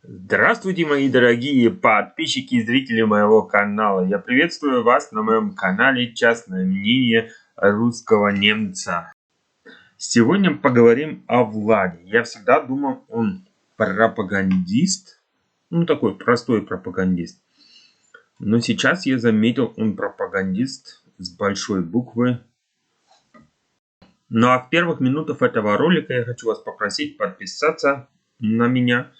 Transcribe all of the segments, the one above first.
Здравствуйте, мои дорогие подписчики и зрители моего канала. Я приветствую вас на моем канале «Частное мнение русского немца». Сегодня поговорим о Владе. Я всегда думал, он пропагандист. Такой простой пропагандист. Но сейчас я заметил, он пропагандист с большой буквы. Ну а в первых минутах этого ролика я хочу вас попросить подписаться на меня.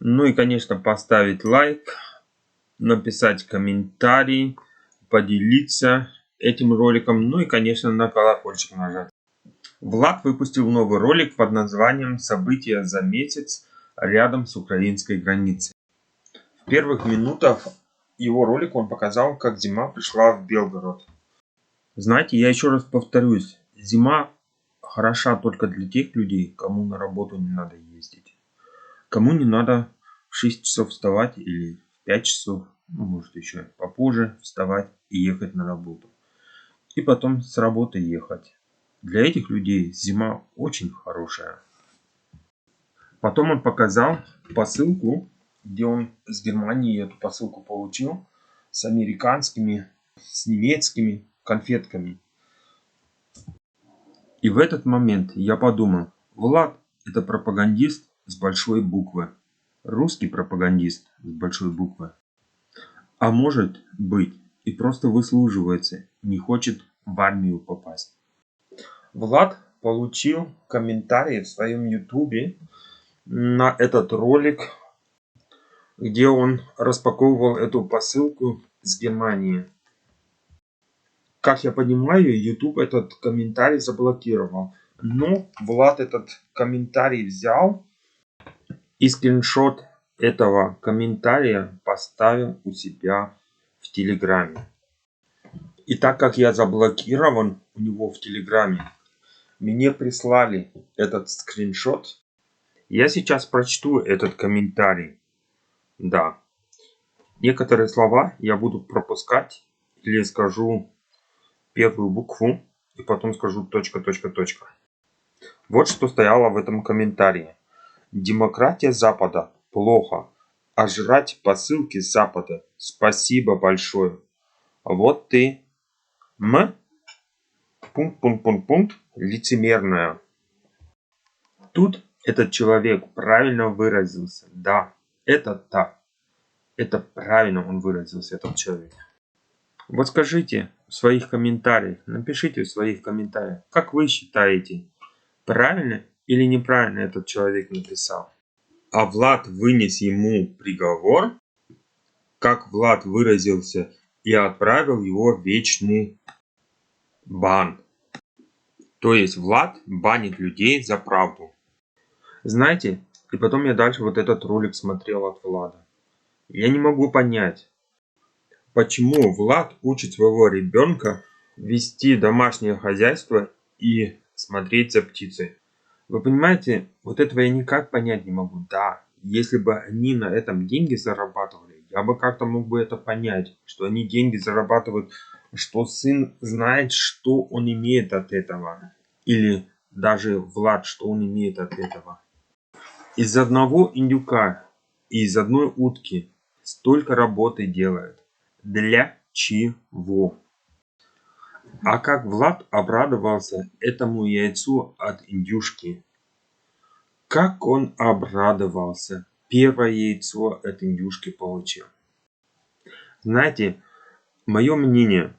Ну и, конечно, поставить лайк, написать комментарий, поделиться этим роликом, ну и, конечно, на колокольчик нажать. Влад выпустил новый ролик под названием «События за месяц рядом с украинской границей». В первых минутах его ролика он показал, как зима пришла в Белгород. Знаете, я еще раз повторюсь, зима хороша только для тех людей, кому на работу не надо ездить. Кому не надо в 6 часов вставать или в 5 часов, может еще попозже вставать и ехать на работу. И потом с работы ехать. Для этих людей зима очень хорошая. Потом он показал посылку, где он с Германии эту посылку получил, с американскими, с немецкими конфетками. И в этот момент я подумал, Влад это пропагандист с большой буквы. Русский пропагандист с большой буквы. А может быть и просто выслуживается, не хочет в армию попасть. Влад получил комментарий в своем ютубе на этот ролик, где он распаковывал эту посылку с Германии. Как я понимаю, YouTube этот комментарий заблокировал. Но Влад этот комментарий взял и скриншот этого комментария поставил у себя в Телеграме. И так как я заблокирован у него в Телеграме, мне прислали этот скриншот. Я сейчас прочту этот комментарий. Да. Некоторые слова я буду пропускать или скажу первую букву и потом скажу точка. Вот что стояло в этом комментарии. Демократия Запада плохо, а жрать посылки с Запада спасибо большое. Вот ты лицемерная. Тут этот человек правильно выразился. Да, это так. Это правильно он выразился, этот человек. Вот скажите в своих комментариях, напишите в своих комментариях, как вы считаете, правильно или неправильно этот человек написал. А Влад вынес ему приговор, как Влад выразился, и отправил его в вечный бан. То есть Влад банит людей за правду. Знаете, и потом я дальше вот этот ролик смотрел от Влада. Я не могу понять, почему Влад учит своего ребенка вести домашнее хозяйство и смотреть за птицей. Вы понимаете, вот этого я никак понять не могу. Да, если бы они на этом деньги зарабатывали, я бы как-то мог бы это понять, что они деньги зарабатывают, что сын знает, что он имеет от этого. Или даже Влад, что он имеет от этого. Из одного индюка и из одной утки столько работы делает. Для чего? А как Влад обрадовался этому яйцу от индюшки. Как он обрадовался. Первое яйцо от индюшки получил. Знаете, мое мнение,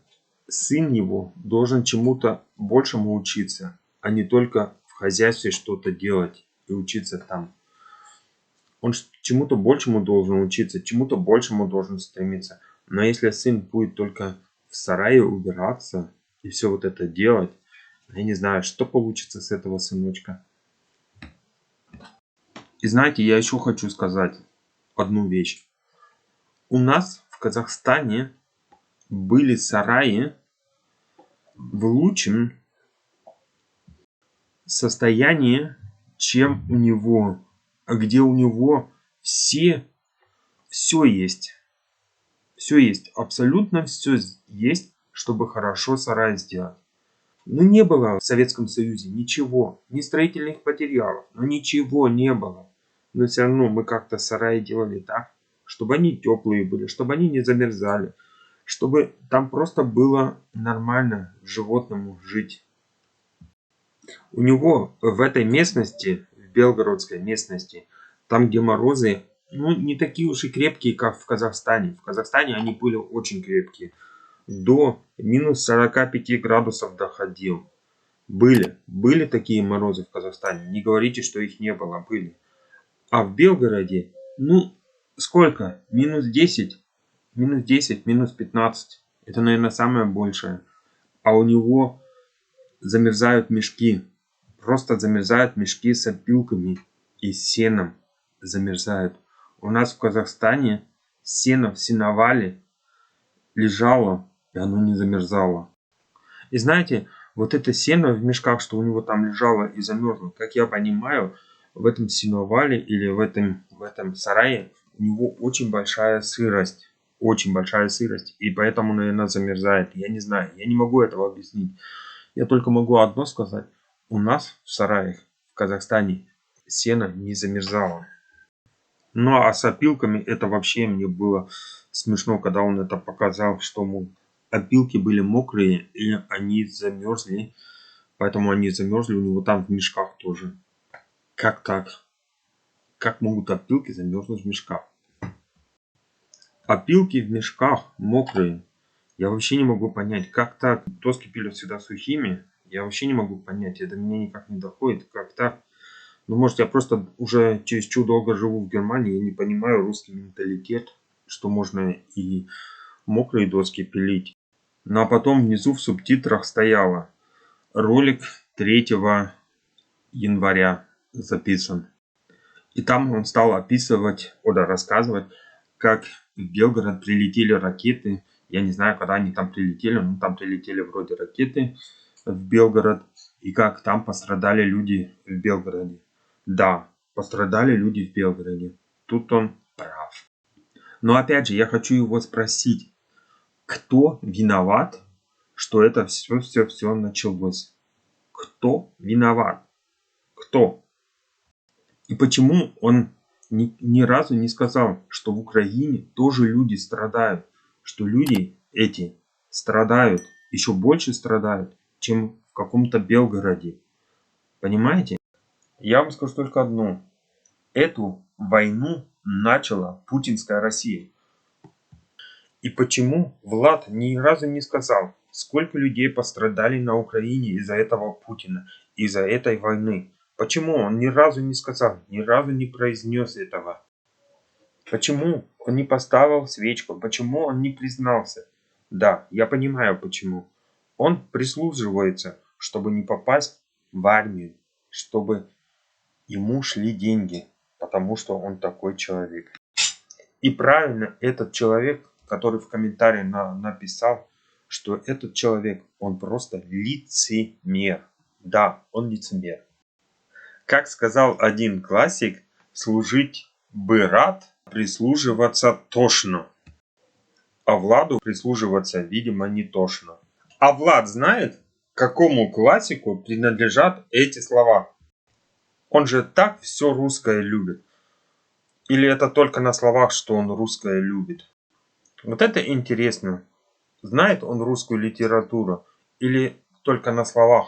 сын его должен чему-то большему учиться, а не только в хозяйстве что-то делать и учиться там. Он чему-то большему должен учиться, чему-то большему должен стремиться. Но если сын будет только в сарае убираться и все вот это делать, я не знаю, что получится с этого сыночка. И знаете, я еще хочу сказать одну вещь. У нас в Казахстане были сараи в лучшем состоянии, чем у него, где у него все есть. Все есть, абсолютно все есть, чтобы хорошо сарай сделать. Но не было в Советском Союзе ничего, ни строительных материалов, но ничего не было. Но все равно мы как-то сараи делали так, чтобы они теплые были, чтобы они не замерзали, чтобы там просто было нормально животному жить. У него в этой местности, в белгородской местности, там где морозы, ну, не такие уж и крепкие, как в Казахстане. В Казахстане они были очень крепкие. До минус 45 градусов доходил. Были такие морозы в Казахстане. Не говорите, что их не было, были. А в Белгороде, ну, сколько? Минус 10, минус 15. Это, наверное, самое большее. А у него замерзают мешки. Просто замерзают мешки с опилками и сеном. Замерзают. У нас в Казахстане сено в сеновале лежало, и оно не замерзало. И знаете, вот это сено в мешках, что у него там лежало и замерзло, как я понимаю, в этом сеновале или в этом сарае у него очень большая сырость. Очень большая сырость. И поэтому, наверное, замерзает. Я не знаю. Я не могу этого объяснить. Я только могу одно сказать. У нас в сараях в Казахстане сено не замерзало. Ну а с опилками это вообще мне было смешно, когда он это показал, что мол, опилки были мокрые и они замерзли. Поэтому они замерзли у него там в мешках тоже. Как так? Как могут опилки замерзнуть в мешках? Опилки в мешках мокрые. Я вообще не могу понять, как так. Доски пилят всегда сухими. Я вообще не могу понять. Это мне никак не доходит. Как так? Ну, может, я просто уже чересчур долго живу в Германии и не понимаю русский менталитет, что можно и мокрые доски пилить. Ну, а потом внизу в субтитрах стояло ролик 3 января записан. И там он стал описывать, рассказывать, как в Белгород прилетели ракеты. Я не знаю, когда они там прилетели, но там прилетели вроде ракеты в Белгород. И как там пострадали люди в Белгороде. Да, пострадали люди в Белгороде. Тут он прав. Но опять же, я хочу его спросить, кто виноват, что это все началось? Кто виноват? Кто? И почему он ни разу не сказал, что в Украине тоже люди страдают, что люди эти страдают, еще больше страдают, чем в каком-то Белгороде. Понимаете? Я вам скажу только одно. Эту войну начала путинская Россия. И почему Влад ни разу не сказал, сколько людей пострадали на Украине из-за этого Путина, из-за этой войны? Почему он ни разу не сказал, ни разу не произнес этого? Почему он не поставил свечку? Почему он не признался? Да, я понимаю почему. Он прислуживается, чтобы не попасть в армию, чтобы ему шли деньги, потому что он такой человек. И правильно этот человек, который в комментарии написал, что этот человек, он просто лицемер. Да, он лицемер. Как сказал один классик, служить бы рад, прислуживаться тошно. А Владу прислуживаться, видимо, не тошно. А Влад знает, к какому классику принадлежат эти слова? Он же так все русское любит. Или это только на словах, что он русское любит? Вот это интересно. Знает он русскую литературу или только на словах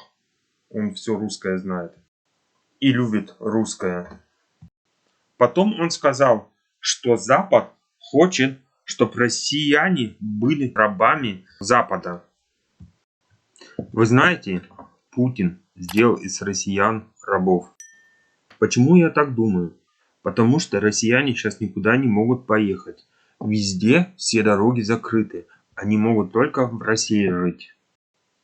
он все русское знает и любит русское? Потом он сказал, что Запад хочет, чтобы россияне были рабами Запада. Вы знаете, Путин сделал из россиян рабов. Почему я так думаю? Потому что россияне сейчас никуда не могут поехать. Везде все дороги закрыты. Они могут только в России жить.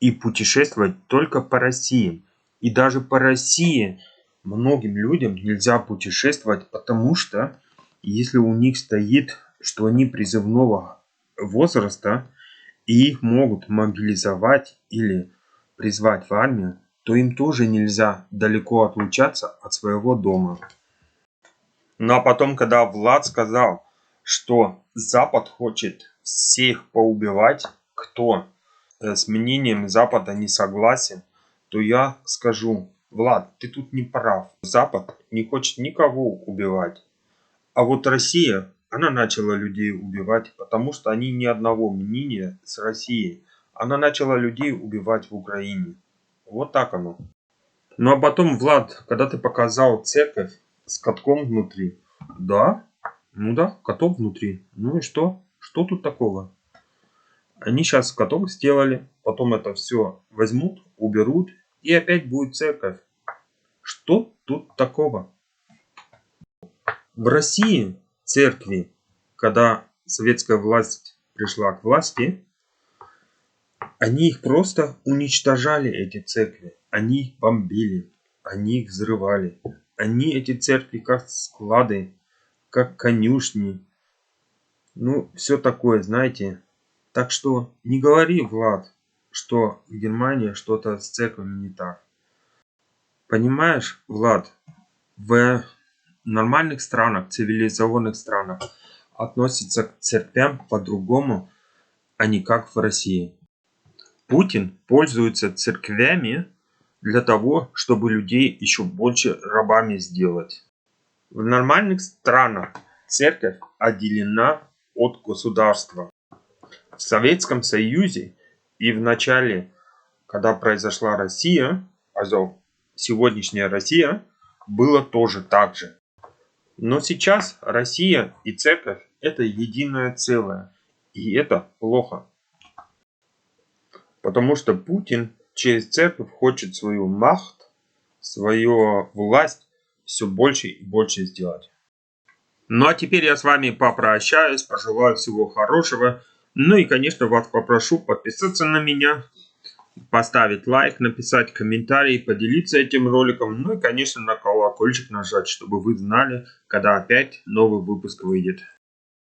И путешествовать только по России. И даже по России многим людям нельзя путешествовать, потому что если у них стоит, что они призывного возраста, и их могут мобилизовать или призвать в армию, то им тоже нельзя далеко отлучаться от своего дома. Ну а потом, когда Влад сказал, что Запад хочет всех поубивать, кто с мнением Запада не согласен, то я скажу, Влад, ты тут не прав. Запад не хочет никого убивать. А вот Россия, она начала людей убивать, потому что они ни одного мнения с Россией. Она начала людей убивать в Украине. Вот так оно. Ну а потом, Влад, когда ты показал церковь с катком внутри. Да? Ну да, каток внутри. Ну и что? Что тут такого? Они сейчас каток сделали, потом это все возьмут, уберут, и опять будет церковь. Что тут такого? В России церкви, когда советская власть пришла к власти, они их просто уничтожали, эти церкви. Они их бомбили, они их взрывали. Они, эти церкви, как склады, как конюшни. Ну, все такое, знаете. Так что не говори, Влад, что в Германии что-то с церквами не так. Понимаешь, Влад, в нормальных странах, цивилизованных странах относятся к церквям по-другому, а не как в России. Путин пользуется церквями для того, чтобы людей еще больше рабами сделать. В нормальных странах церковь отделена от государства. В Советском Союзе и в начале, когда произошла Россия, сегодняшняя Россия, было тоже так же. Но сейчас Россия и церковь это единое целое. И это плохо. Потому что Путин через церковь хочет свою махт, свою власть все больше и больше сделать. Ну а теперь я с вами попрощаюсь, пожелаю всего хорошего. Ну и, конечно, вас попрошу подписаться на меня, поставить лайк, написать комментарий, поделиться этим роликом. Ну и, конечно, на колокольчик нажать, чтобы вы знали, когда опять новый выпуск выйдет.